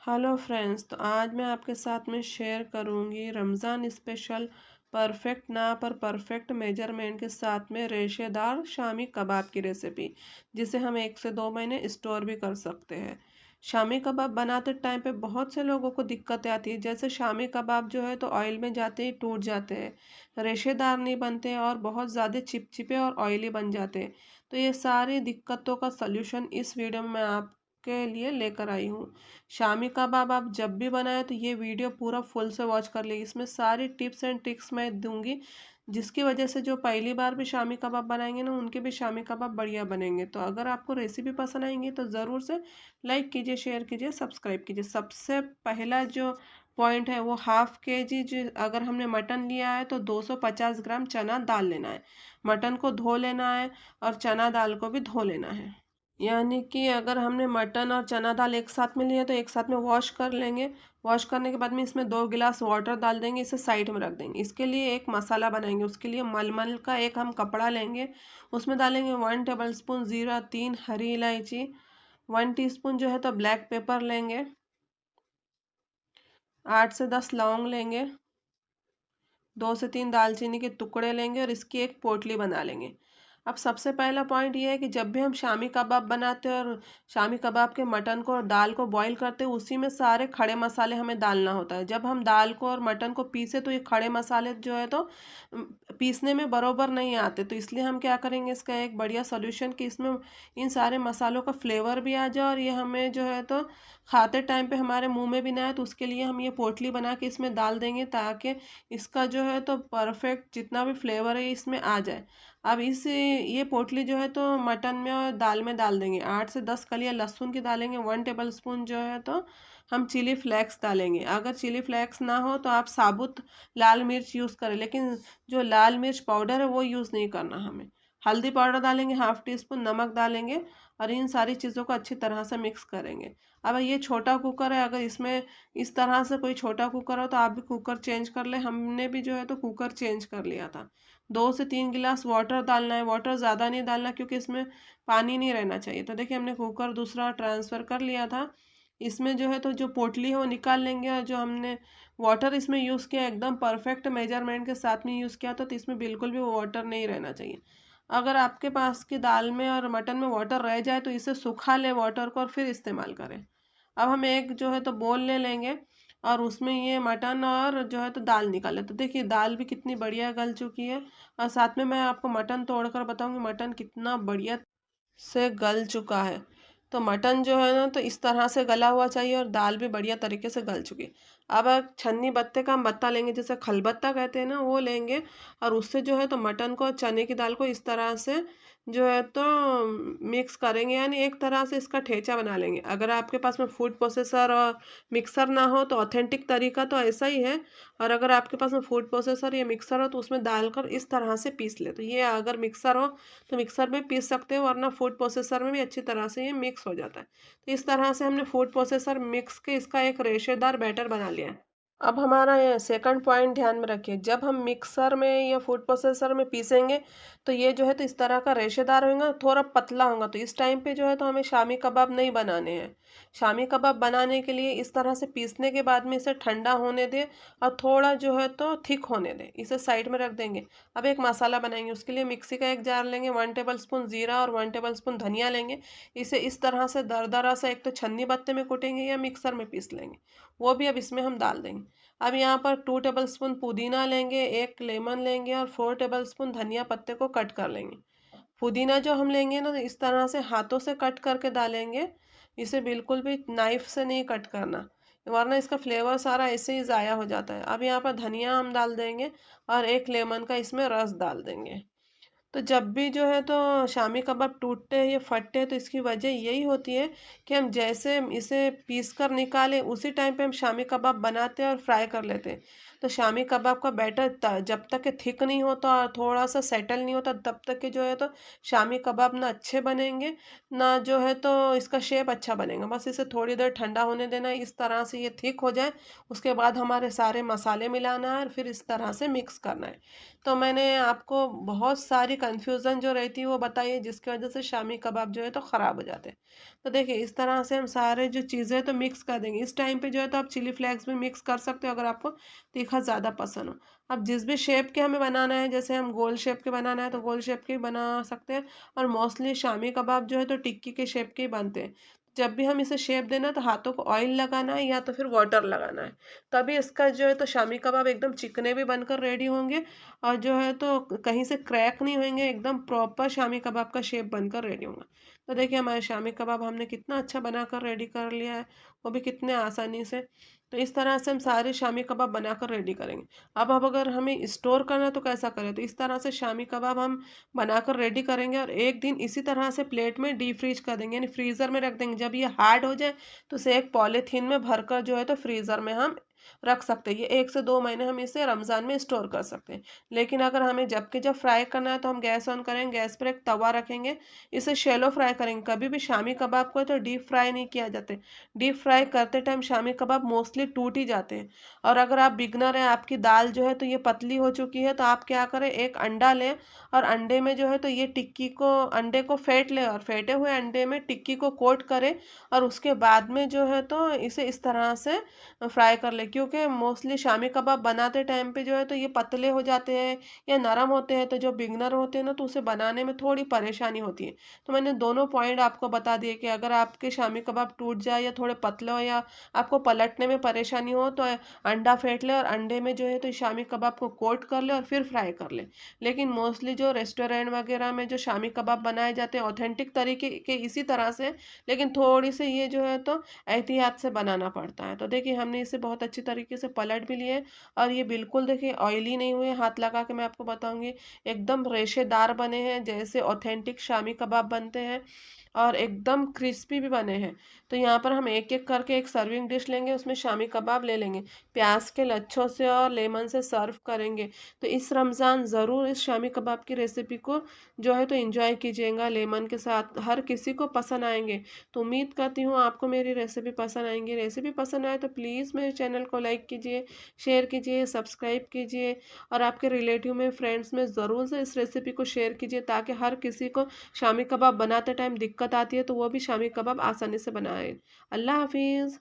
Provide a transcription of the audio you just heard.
Hello friends, तो आज मैं आपके साथ में शेयर करूंगी रमज़ान स्पेशल परफेक्ट नाप और परफेक्ट मेजरमेंट के साथ में रेशेदार शामी कबाब की रेसिपी, जिसे हम 1 से 2 महीने स्टोर भी कर सकते हैं। शामी कबाब बनाते टाइम पे बहुत से लोगों को दिक्कतें आती है। जैसे शामी कबाब जो है तो ऑयल में जाते ही टूट जाते हैं, रेशेदार नहीं बनते और बहुत ज़्यादा चिपचिपे और ऑयली बन जाते हैं। तो ये सारी दिक्कतों का सल्यूशन इस वीडियो में आपके लिए लेकर आई हूँ। शामी कबाब आप जब भी बनाए तो ये वीडियो पूरा फुल से वॉच कर ले। इसमें सारी टिप्स एंड ट्रिक्स मैं दूंगी, जिसकी वजह से जो पहली बार भी शामी कबाब बनाएंगे ना, उनके भी शामी कबाब बढ़िया बनेंगे। तो अगर आपको रेसिपी पसंद आएंगी तो ज़रूर से लाइक कीजिए, शेयर कीजिए, सब्सक्राइब कीजिए। सबसे पहला जो पॉइंट है वो ½ kg जो अगर हमने मटन लिया है तो 250 ग्राम चना दाल लेना है। मटन को धो लेना है और चना दाल को भी धो लेना है। यानी कि अगर हमने मटन और चना दाल एक साथ में लिए तो एक साथ में वॉश कर लेंगे। वॉश करने के बाद में इसमें 2 गिलास वाटर डाल देंगे, इसे साइड में रख देंगे। इसके लिए एक मसाला बनाएंगे। उसके लिए मलमल का एक हम कपड़ा लेंगे, उसमें डालेंगे 1 टेबलस्पून जीरा, 3 हरी इलायची, 1 टीस्पून जो है तो ब्लैक पेपर लेंगे, 8 से 10 लौंग लेंगे, 2 से 3 दालचीनी के टुकड़े लेंगे और इसकी एक पोटली बना लेंगे। अब सबसे पहला पॉइंट ये है कि जब भी हम शामी कबाब बनाते हैं और शामी कबाब के मटन को और दाल को बॉईल करते हैं, उसी में सारे खड़े मसाले हमें डालना होता है। जब हम दाल को और मटन को पीसे तो ये खड़े मसाले जो है तो पीसने में बरोबर नहीं आते। तो इसलिए हम क्या करेंगे, इसका एक बढ़िया सोल्यूशन कि इसमें इन सारे मसालों का फ्लेवर भी आ जाए और ये हमें जो है तो खाते टाइम पे हमारे मुंह में भी ना आए। तो उसके लिए हम ये पोटली बना के इसमें डाल देंगे, ताकि इसका जो है तो परफेक्ट जितना भी फ्लेवर है इसमें आ जाए। अब इस ये पोटली जो है तो मटन में और दाल में डाल देंगे। 8 से 10 कलियां लहसुन की डालेंगे। 1 टेबलस्पून जो है तो हम चिली फ्लेक्स डालेंगे। अगर चिली फ्लेक्स ना हो तो आप साबुत लाल मिर्च यूज़ करें, लेकिन जो लाल मिर्च पाउडर है वो यूज़ नहीं करना हमें। हल्दी पाउडर डालेंगे, ½ टीस्पून नमक डालेंगे और इन सारी चीज़ों को अच्छी तरह से मिक्स करेंगे। अब ये छोटा कुकर है, अगर इसमें इस तरह से कोई छोटा कुकर हो तो आप भी कुकर चेंज कर ले। हमने भी जो है तो कुकर चेंज कर लिया था। 2 से 3 गिलास वाटर डालना है। वाटर ज़्यादा नहीं डालना क्योंकि इसमें पानी नहीं रहना चाहिए। तो देखिए हमने कुकर दूसरा ट्रांसफ़र कर लिया था। इसमें जो है तो जो पोटली है वो निकाल लेंगे और जो हमने वाटर इसमें यूज़ किया एकदम परफेक्ट मेजरमेंट के साथ में यूज़ किया था। तो इसमें बिल्कुल भी वाटर नहीं रहना चाहिए। अगर आपके पास की दाल में और मटन में वाटर रह जाए तो इसे सुखा ले वाटर को और फिर इस्तेमाल करें। अब हम एक जो है तो बोल ले लेंगे और उसमें ये मटन और जो है तो दाल निकाले। तो देखिए दाल भी कितनी बढ़िया गल चुकी है और साथ में मैं आपको मटन तोड़कर बताऊंगी मटन कितना बढ़िया से गल चुका है। तो मटन जो है ना तो इस तरह से गला हुआ चाहिए और दाल भी बढ़िया तरीके से गल चुकी है। अब एक छन्नी बत्ते का हम बत्ता लेंगे, जिसे खलबत्ता कहते हैं ना, वो लेंगे और उससे जो है तो मटन को चने की दाल को इस तरह से जो है तो मिक्स करेंगे, यानी एक तरह से इसका ठेचा बना लेंगे। अगर आपके पास में फूड प्रोसेसर और मिक्सर ना हो तो ऑथेंटिक तरीका तो ऐसा ही है, और अगर आपके पास में फूड प्रोसेसर या मिक्सर हो तो उसमें डालकर इस तरह से पीस ले। तो ये अगर मिक्सर हो तो मिक्सर में पीस सकते हो, वरना फूड प्रोसेसर में भी अच्छी तरह से ये मिक्स हो जाता है। तो इस तरह से हमने फूड प्रोसेसर मिक्स के इसका एक रेशेदार बैटर बना लिया है। अब हमारा ये सेकंड पॉइंट ध्यान में रखिए, जब हम मिक्सर में या फूड प्रोसेसर में पीसेंगे तो ये जो है तो इस तरह का रेशेदार होगा, थोड़ा पतला होगा। तो इस टाइम पे जो है तो हमें शामी कबाब नहीं बनाने हैं। शामी कबाब बनाने के लिए इस तरह से पीसने के बाद में इसे ठंडा होने दें और थोड़ा जो है तो थिक होने दें। इसे साइड में रख देंगे। अब एक मसाला बनाएंगे। उसके लिए मिक्सी का एक जार लेंगे, 1 टेबलस्पून जीरा और 1 टेबलस्पून धनिया लेंगे। इसे इस तरह से दरदरा सा एक तो छन्नी बत्ते में कूटेंगे या मिक्सर में पीस लेंगे, वो भी अब इसमें हम डाल देंगे। अब यहाँ पर 2 टेबलस्पून पुदीना लेंगे, एक लेमन लेंगे और 4 टेबलस्पून धनिया पत्ते को कट कर लेंगे। पुदीना जो हम लेंगे ना, इस तरह से हाथों से कट करके डालेंगे। इसे बिल्कुल भी नाइफ से नहीं कट करना, वरना इसका फ्लेवर सारा ऐसे ही ज़ाया हो जाता है। अब यहाँ पर धनिया हम डाल देंगे और एक लेमन का इसमें रस डाल देंगे। तो जब भी जो है तो शामी कबाब टूटते हैं या फटते हैं तो इसकी वजह यही होती है कि हम जैसे इसे पीस कर निकालें उसी टाइम पे हम शामी कबाब बनाते हैं और फ्राई कर लेते हैं। तो शामी कबाब का बैटर जब तक कि थिक नहीं होता और थोड़ा सा सेटल नहीं होता तब तक के जो है तो शामी कबाब ना अच्छे बनेंगे, ना जो है तो इसका शेप अच्छा बनेगा। बस इसे थोड़ी देर ठंडा होने देना है, इस तरह से ये थिक हो जाए। उसके बाद हमारे सारे मसाले मिलाना है और फिर इस तरह से मिक्स करना है। तो मैंने आपको बहुत सारी कन्फ्यूज़न जो रहती है वो बताइए, जिसकी वजह से शामी कबाब जो है तो ख़राब हो जाते हैं। तो देखिए इस तरह से हम सारे जो चीज़ें तो मिक्स कर देंगे। इस टाइम पे जो है तो आप चिली फ्लेक्स भी मिक्स कर सकते हो अगर आपको तीखा ज़्यादा पसंद हो। अब जिस भी शेप के हमें बनाना है, जैसे हम गोल शेप के बनाना है तो गोल शेप के बना सकते हैं, और मोस्टली शामी कबाब जो है तो टिक्की के शेप के ही बनते हैं। जब भी हम इसे शेप देना तो हाथों को ऑयल लगाना है या तो फिर वाटर लगाना है, तभी इसका जो है तो शामी कबाब एकदम चिकने भी बनकर रेडी होंगे, और जो है तो कहीं से क्रैक नहीं होंगे, एकदम प्रॉपर शामी कबाब का शेप बनकर रेडी होंगे। तो देखिए हमारे शामी कबाब हमने कितना अच्छा बनाकर रेडी कर लिया है, वो भी कितने आसानी से। तो इस तरह से हम सारे शामी कबाब बनाकर रेडी करेंगे। अब अगर हमें स्टोर करना है तो कैसा करें, तो इस तरह से शामी कबाब हम बनाकर रेडी करेंगे और एक दिन इसी तरह से प्लेट में डीप फ्रीज कर देंगे, यानी फ्रीज़र में रख देंगे। जब ये हार्ड हो जाए तो उसे एक पॉलीथीन में भरकर जो है तो फ्रीज़र में हम रख सकते हैं। ये 1 से 2 महीने हम इसे रमज़ान में स्टोर कर सकते हैं। लेकिन अगर हमें जब के जब फ्राई करना है तो हम गैस ऑन करेंगे, गैस पर एक तवा रखेंगे, इसे शैलो फ्राई करेंगे। कभी भी शामी कबाब को तो डीप फ्राई नहीं किया जाता। डीप फ्राई करते टाइम शामी कबाब मोस्टली टूट ही जाते हैं। और अगर आप बिगनर हैं, आपकी दाल जो है तो ये पतली हो चुकी है, तो आप क्या करें, एक अंडा लें और अंडे में जो है तो ये टिक्की को, अंडे को फेंट लें और फेंटे हुए अंडे में टिक्की को कोट करें, और उसके बाद में जो है तो इसे इस तरह से फ्राई कर लें। क्योंकि मोस्टली शामी कबाब बनाते टाइम पे जो है तो ये पतले हो जाते हैं या नरम होते हैं, तो जो बिगनर होते हैं ना तो उसे बनाने में थोड़ी परेशानी होती है। तो मैंने दोनों पॉइंट आपको बता दिए कि अगर आपके शामी कबाब टूट जाए या थोड़े पतले हो या आपको पलटने में परेशानी हो, तो अंडा फेंट ले और अंडे में जो है तो शामी कबाब को कोट कर ले और फिर फ्राई कर ले। लेकिन मोस्टली जो रेस्टोरेंट वगैरह में जो शामी कबाब बनाए जाते हैं ऑथेंटिक तरीके के इसी तरह से, लेकिन थोड़ी सी ये जो है तो एहतियात से बनाना पड़ता है। तो देखिए हमने इसे बहुत अच्छी तरीके से पलट भी लिए, और ये बिल्कुल देखिए ऑयली नहीं हुए, हाथ लगा के मैं आपको बताऊंगी एकदम रेशेदार बने हैं, जैसे ऑथेंटिक शामी कबाब बनते हैं, और एकदम क्रिस्पी भी बने हैं। तो यहाँ पर हम एक एक करके एक सर्विंग डिश लेंगे, उसमें शामी कबाब ले लेंगे, प्याज के लच्छों से और लेमन से सर्व करेंगे। तो इस रमज़ान ज़रूर इस शामी कबाब की रेसिपी को जो है तो एंजॉय कीजिएगा लेमन के साथ, हर किसी को पसंद आएंगे। तो उम्मीद करती हूँ आपको मेरी रेसिपी पसंद आएंगी। रेसिपी पसंद आए तो प्लीज़ मेरे चैनल को लाइक कीजिए, शेयर कीजिए, सब्सक्राइब कीजिए, और आपके रिलेटिव में, फ्रेंड्स में ज़रूर से इस रेसिपी को शेयर कीजिए, ताकि हर किसी को शामी कबाब बनाते टाइम दिक्कत आती है तो वो भी शामी कबाब आसानी से बनाए। अल्लाह हाफिज़।